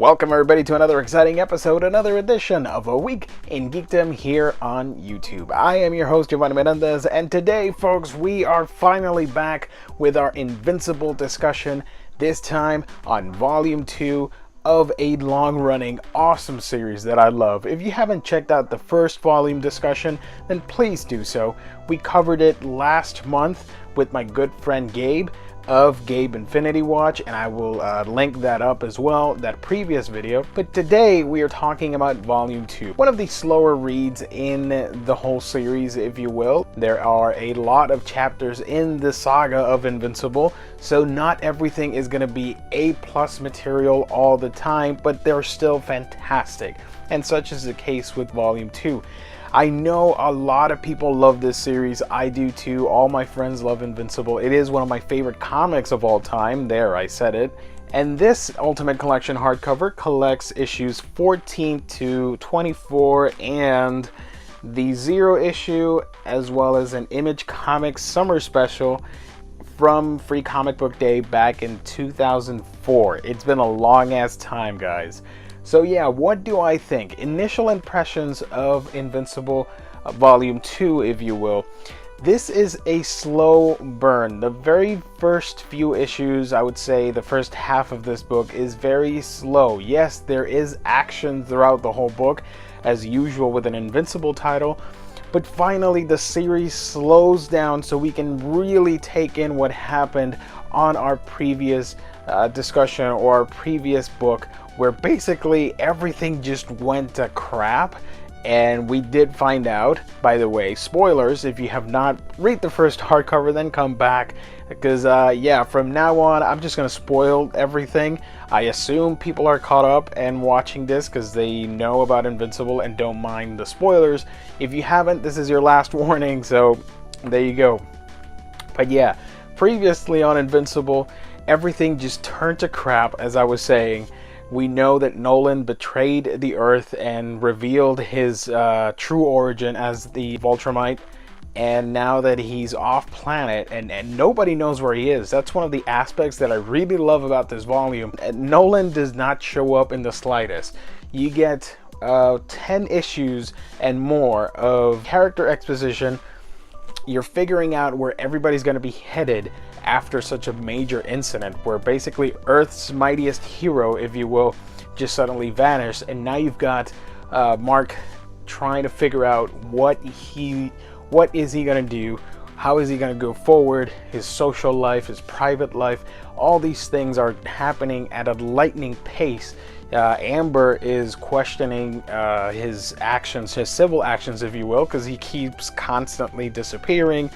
Welcome everybody to another exciting episode, another edition of A Week in Geekdom here on YouTube. I am your host, Giovanni Menendez, and today, folks, we are finally back with our Invincible discussion, this time on Volume 2 of a long-running, awesome series that I love. If you haven't checked out the first volume discussion, then please do so. We covered it last month with my good friend Gabe of Gabe Infinity Watch, and I will link that up as well, that previous video. But today we are talking about Volume 2, one of the slower reads in the whole series, if you will. There are a lot of chapters in the saga of Invincible, so not everything is going to be A+ material all the time, but they're still fantastic, and such is the case with Volume 2. I know a lot of people love this series. I do too. All my friends love Invincible. It is one of my favorite comics of all time. There, I said it. And this Ultimate Collection hardcover collects issues 14 to 24 and the Zero issue, as well as an Image Comics summer special from Free Comic Book Day back in 2004. It's been a long ass time, guys. So yeah, what do I think? Initial impressions of Invincible Volume 2, if you will. This is a slow burn. The very first few issues, I would say the first half of this book, is very slow. Yes, there is action throughout the whole book, as usual with an Invincible title. But finally, the series slows down so we can really take in what happened on our previous discussion or our previous book, where basically everything just went to crap. And we did find out, by the way, spoilers, if you have not read the first hardcover, then come back, because yeah, from now on I'm just gonna spoil everything. I assume people are caught up and watching this because they know about Invincible and don't mind the spoilers. If you haven't, this is your last warning, so there you go. But yeah, previously on Invincible, everything just turned to crap, as I was saying. We know that Nolan betrayed the Earth and revealed his true origin as the Viltrumite, and now that he's off planet and nobody knows where he is. That's one of the aspects that I really love about this volume. Nolan does not show up in the slightest. You get 10 issues and more of character exposition. You're figuring out where everybody's going to be headed after such a major incident, where basically Earth's mightiest hero, if you will, just suddenly vanished. And now you've got Mark trying to figure out what is he going to do, how is he going to go forward, his social life, his private life. All these things are happening at a lightning pace. Amber is questioning his actions, his civil actions, if you will, because he keeps constantly disappearing.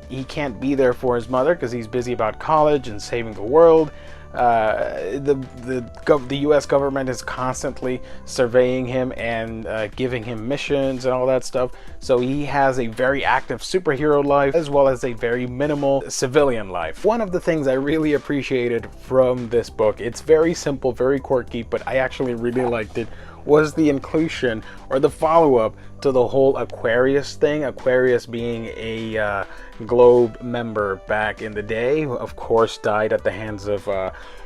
He can't be there for his mother because he's busy about college and saving the world. The U.S. government is constantly surveying him and giving him missions and all that stuff. So he has a very active superhero life as well as a very minimal civilian life. One of the things I really appreciated from this book, it's very simple, very quirky, but I actually really liked it, was the inclusion or the follow-up to the whole Aquarius thing. Aquarius being a Globe member back in the day, of course died at the hands of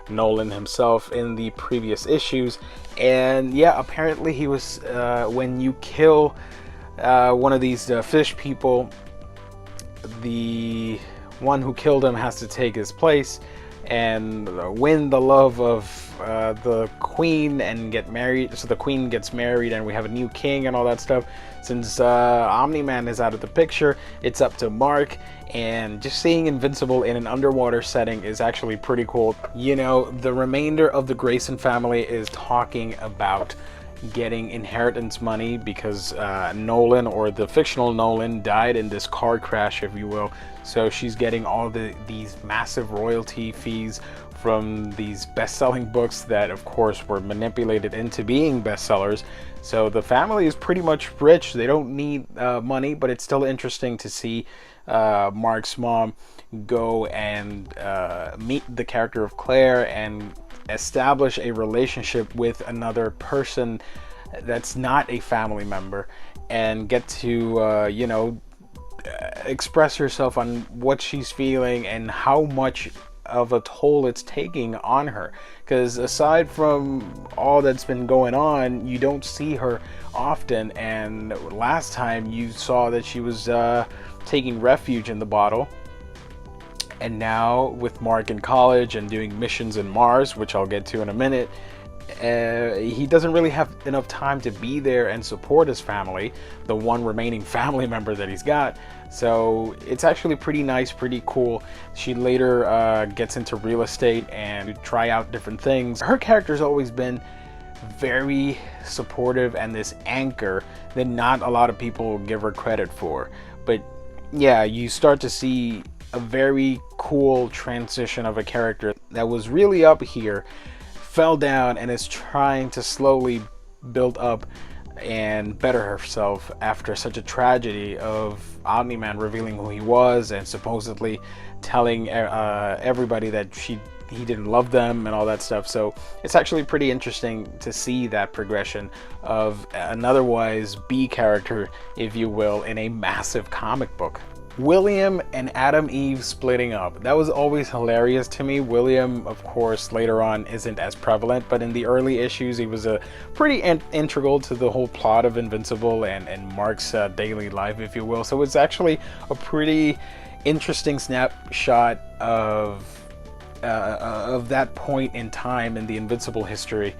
Nolan himself in the previous issues. And yeah, apparently he was, when you kill one of these fish people, the one who killed him has to take his place and win the love of the queen and get married. So the queen gets married and we have a new king and all that stuff. Since Omni-Man is out of the picture, it's up to Mark, and just seeing Invincible in an underwater setting is actually pretty cool. You know, the remainder of the Grayson family is talking about getting inheritance money because Nolan, or the fictional Nolan, died in this car crash, if you will. So she's getting all these massive royalty fees from these best-selling books that of course were manipulated into being bestsellers. So the family is pretty much rich. They don't need money, but it's still interesting to see Mark's mom go and meet the character of Claire and establish a relationship with another person that's not a family member, and get to you know, express herself on what she's feeling and how much of a toll it's taking on her, because aside from all that's been going on, you don't see her often. And last time you saw that she was taking refuge in the bottle, and now with Mark in college and doing missions in Mars, which I'll get to in a minute, he doesn't really have enough time to be there and support his family, the one remaining family member that he's got. So it's actually pretty nice, pretty cool. She later gets into real estate and try out different things. Her character's always been very supportive and this anchor that not a lot of people give her credit for. But yeah, you start to see a very cool transition of a character that was really up here, fell down, and is trying to slowly build up and better herself after such a tragedy of Omni-Man revealing who he was and supposedly telling everybody that he didn't love them and all that stuff. So it's actually pretty interesting to see that progression of an otherwise B character, if you will, in a massive comic book. William and Adam Eve splitting up. That was always hilarious to me. William, of course, later on isn't as prevalent, but in the early issues, he was a pretty integral to the whole plot of Invincible and Mark's daily life, if you will. So it's actually a pretty interesting snapshot of that point in time in the Invincible history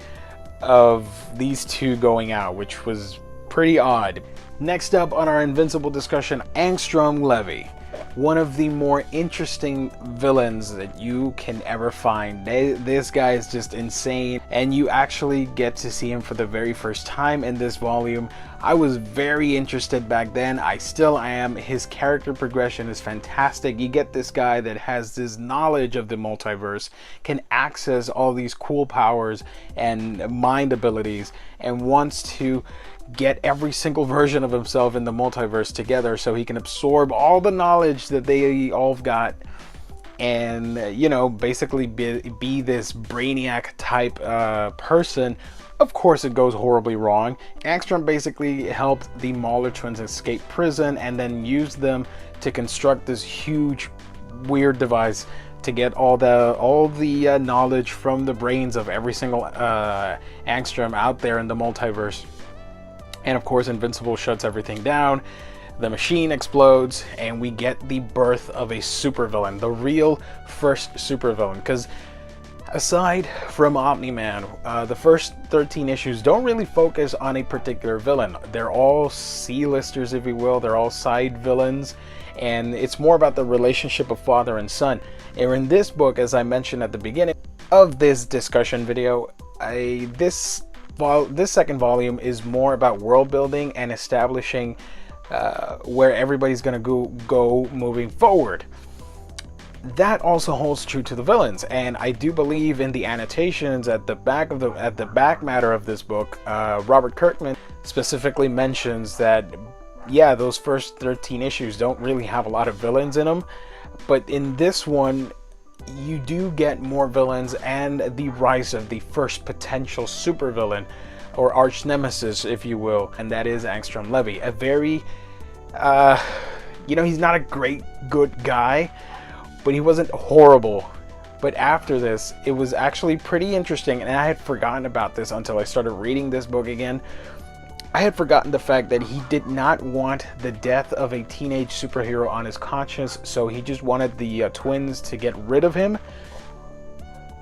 of these two going out, which was pretty odd. Next up on our Invincible discussion, Angstrom Levy. One of the more interesting villains that you can ever find. This guy is just insane, and you actually get to see him for the very first time in this volume. I was very interested back then. I still am. His character progression is fantastic. You get this guy that has this knowledge of the multiverse, can access all these cool powers and mind abilities, and wants to get every single version of himself in the multiverse together so he can absorb all the knowledge that they all got and, you know, basically be this brainiac type person. Of course, it goes horribly wrong. Angstrom basically helped the Mauler twins escape prison and then used them to construct this huge, weird device to get all the knowledge from the brains of every single Angstrom out there in the multiverse. And of course, Invincible shuts everything down, the machine explodes, and we get the birth of a supervillain, the real first supervillain. Because aside from Omni-Man, the first 13 issues don't really focus on a particular villain. They're all C-listers, if you will. They're all side villains, and it's more about the relationship of father and son. And in this book, as I mentioned at the beginning of this discussion video, this second volume is more about world building and establishing where everybody's gonna go moving forward. That also holds true to the villains, and I do believe in the annotations at the back matter of this book, Robert Kirkman specifically mentions that, yeah, those first 13 issues don't really have a lot of villains in them, but in this one you do get more villains and the rise of the first potential supervillain, or Archnemesis, if you will, and that is Angstrom Levy. A very, you know, he's not a great good guy, but he wasn't horrible. But after this, it was actually pretty interesting, and I had forgotten about this until I started reading this book again. I had forgotten the fact that he did not want the death of a teenage superhero on his conscience, so he just wanted the twins to get rid of him.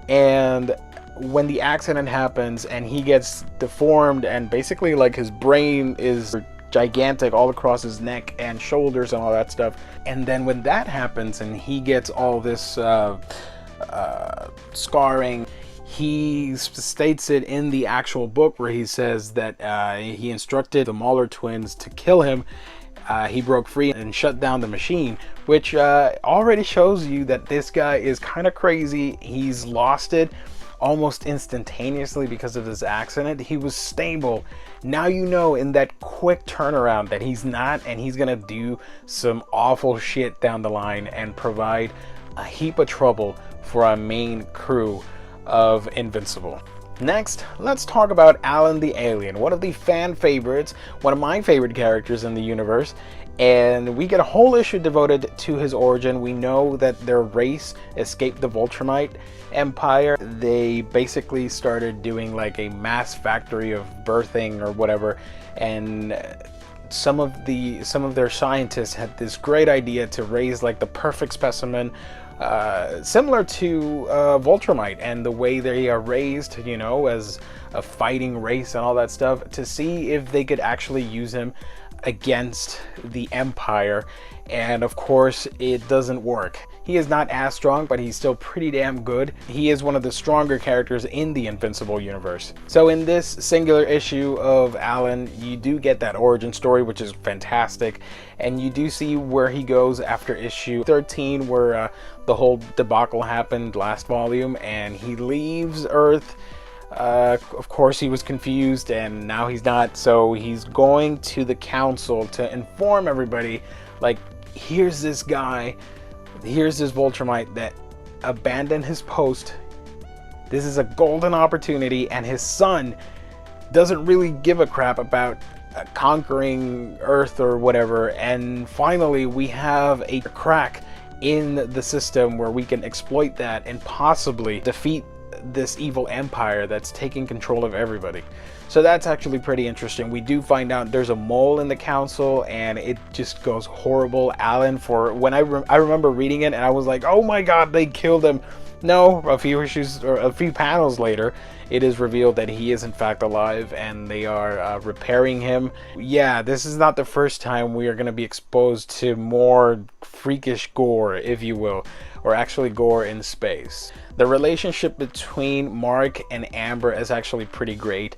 And when the accident happens and he gets deformed and basically like his brain is gigantic all across his neck and shoulders and all that stuff, and then when that happens and he gets all this scarring, he states it in the actual book where he says that he instructed the Mauler twins to kill him. He broke free and shut down the machine, which already shows you that this guy is kind of crazy. He's lost it almost instantaneously because of this accident. He was stable. Now you know in that quick turnaround that he's not, and he's gonna do some awful shit down the line and provide a heap of trouble for our main crew of Invincible. Next, let's talk about Alan the Alien, one of the fan favorites, one of my favorite characters in the universe, And we get a whole issue devoted to his origin. We know that their race escaped the Voltramite Empire. They basically started doing like a mass factory of birthing or whatever, and some of their scientists had this great idea to raise like the perfect specimen, similar to Voltramite, and the way they are raised, you know, as a fighting race and all that stuff, to see if they could actually use him against the Empire. And of course it doesn't work. He is not as strong, but he's still pretty damn good. He is one of the stronger characters in the Invincible universe. So in this singular issue of Alan, you do get that origin story, which is fantastic, and you do see where he goes after issue 13, where the whole debacle happened last volume, and he leaves Earth. Of course he was confused, and now he's not, so he's going to the council to inform everybody, like, here's this guy, here's this Voltramite that abandoned his post. This is a golden opportunity, and his son doesn't really give a crap about conquering Earth or whatever. And finally we have a crack in the system where we can exploit that and possibly defeat this evil empire that's taking control of everybody. So that's actually pretty interesting. We do find out there's a mole in the council, and it just goes horrible. Alan, for when I remember reading it, and I was like, oh my god, they killed him. No, a few issues or a few panels later, it is revealed that he is in fact alive, and they are repairing him. Yeah, this is not the first time we are going to be exposed to more freakish gore, if you will, or actually gore in space. The relationship between Mark and Amber is actually pretty great.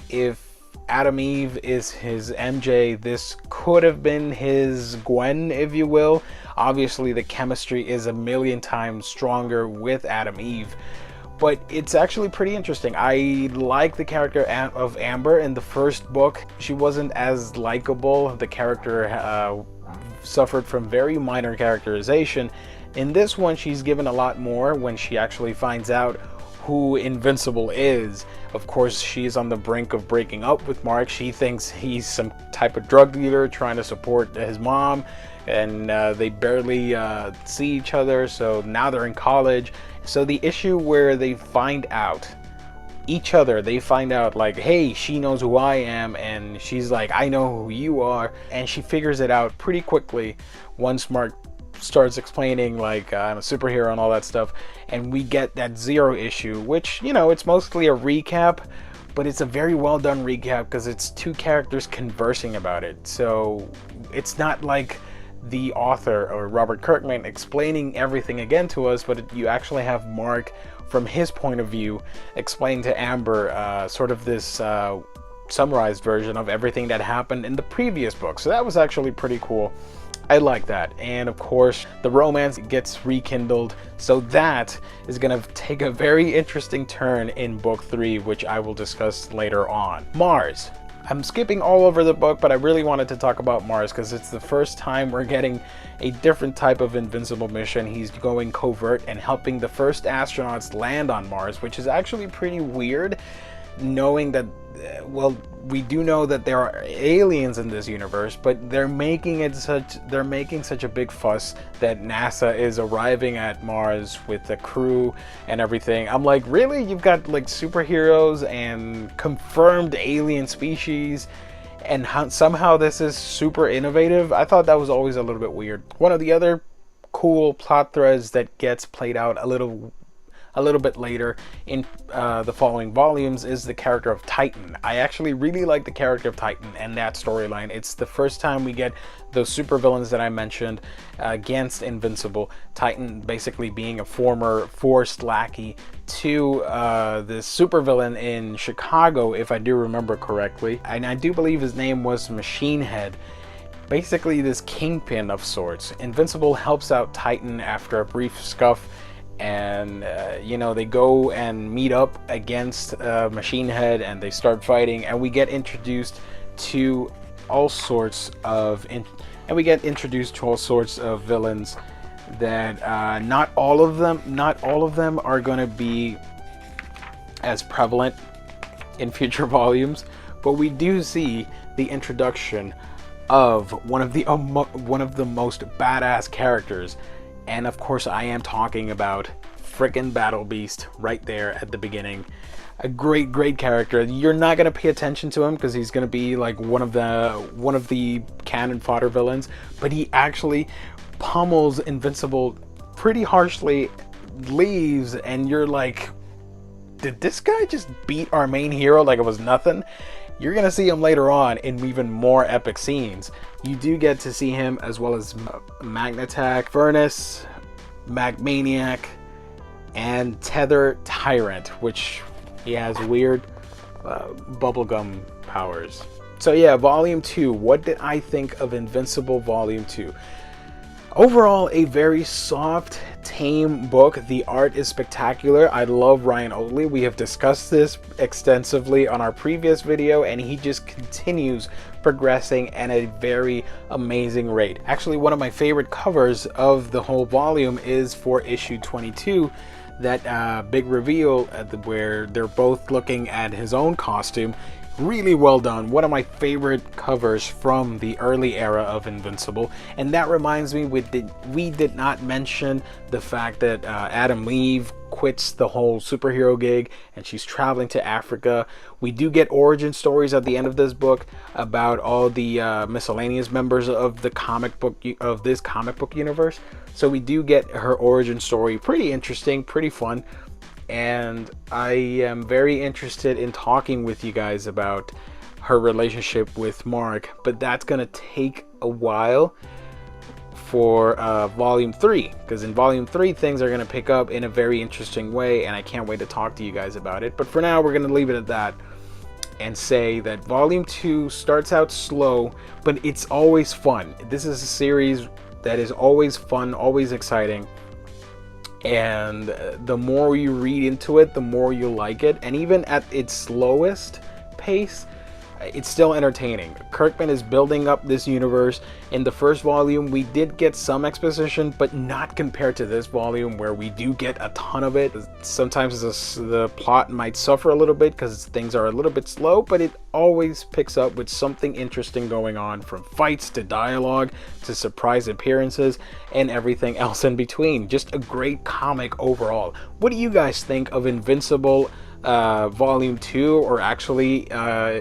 If Adam Eve is his MJ, this could have been his Gwen, if you will. Obviously the chemistry is a million times stronger with Adam Eve, but it's actually pretty interesting. I like the character of Amber in the first book. She wasn't as likable. The character suffered from very minor characterization. In this one, she's given a lot more when she actually finds out who Invincible is. Of course, she's on the brink of breaking up with Mark. She thinks he's some type of drug dealer trying to support his mom, and they barely see each other, so now they're in college. So the issue where they find out each other, they find out like, hey, she knows who I am, and she's like, I know who you are, and she figures it out pretty quickly once Mark starts explaining like I'm a superhero and all that stuff. And we get that Zero issue, which, you know, it's mostly a recap, but it's a very well done recap because it's two characters conversing about it. So it's not like the author or Robert Kirkman explaining everything again to us, but you actually have Mark from his point of view explain to Amber sort of this summarized version of everything that happened in the previous book. So that was actually pretty cool. I like that. And of course the romance gets rekindled, so that is going to take a very interesting turn in book 3, which I will discuss later on. Mars. I'm skipping all over the book, but I really wanted to talk about Mars because it's the first time we're getting a different type of Invincible mission. He's going covert and helping the first astronauts land on Mars, which is actually pretty weird, knowing that, well, we do know that there are aliens in this universe, but they're making such a big fuss that NASA is arriving at Mars with the crew and everything. I'm like, really? You've got like superheroes and confirmed alien species, and somehow this is super innovative? I thought that was always a little bit weird. One of the other cool plot threads that gets played out a little bit later in the following volumes is the character of Titan. I actually really like the character of Titan and that storyline. It's the first time we get those supervillains that I mentioned against Invincible. Titan basically being a former forced lackey to this supervillain in Chicago, if I do remember correctly. And I do believe his name was Machine Head. Basically this kingpin of sorts. Invincible helps out Titan after a brief scuff, and you know, they go and meet up against Machine Head, and they start fighting, and we get introduced to all sorts of villains that not all of them are going to be as prevalent in future volumes, but we do see the introduction of one of the most badass characters, and of course I am talking about frickin' Battle Beast right there at the beginning. A great character. You're not gonna pay attention to him because he's gonna be like one of the cannon fodder villains, but he actually pummels Invincible pretty harshly, leaves, and you're like, did this guy just beat our main hero like it was nothing? You're gonna see him later on in even more epic scenes. You do get to see him as well as Magnetak, Furnace, Magmaniac, and Tether Tyrant, which he has weird bubblegum powers. So yeah, Volume 2. What did I think of Invincible Volume 2? Overall, a very soft, tame book. The art is spectacular. I love Ryan Oatley. We have discussed this extensively on our previous video, and he just continues progressing at a very amazing rate. Actually, one of my favorite covers of the whole volume is for issue 22. That big reveal where they're both looking at his own costume. Really well done. One of my favorite covers from the early era of Invincible. And that reminds me, we did not mention the fact that Adam Levy quits the whole superhero gig and she's traveling to Africa. We do get origin stories at the end of this book about all the miscellaneous members of the this comic book universe. So we do get her origin story. Pretty interesting, pretty fun. And I am very interested in talking with you guys about her relationship with Mark, but that's gonna take a while for Volume 3, because in Volume 3 things are gonna pick up in a very interesting way, and I can't wait to talk to you guys about it. But for now, we're gonna leave it at that and say that Volume 2 starts out slow, but it's always fun. This is a series that is always fun, always exciting. And the more you read into it, the more you like it. And even at its slowest pace, it's still entertaining. Kirkman is building up this universe. In the first volume, we did get some exposition, but not compared to this volume where we do get a ton of it. Sometimes the plot might suffer a little bit because things are a little bit slow, but it always picks up with something interesting going on, from fights to dialogue to surprise appearances and everything else in between. Just a great comic overall. What do you guys think of Invincible Volume 2, or actually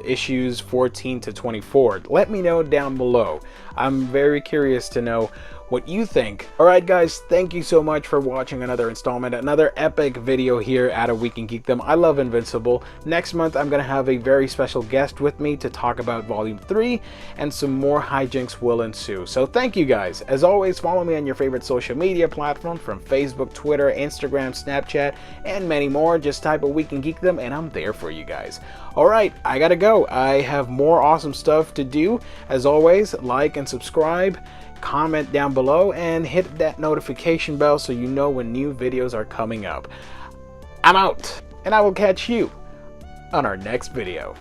issues 14 to 24? Let me know down below. I'm very curious to know what you think. Alright guys, thank you so much for watching another installment, another epic video here at A Week in Geekdom. I love Invincible. Next month I'm going to have a very special guest with me to talk about Volume 3, and some more hijinks will ensue. So thank you guys. As always, follow me on your favorite social media platform, from Facebook, Twitter, Instagram, Snapchat, and many more. Just type A Week in Geekdom and I'm there for you guys. Alright, I gotta go. I have more awesome stuff to do. As always, like and subscribe, comment down below, and hit that notification bell so you know when new videos are coming up. I'm out, and I will catch you on our next video.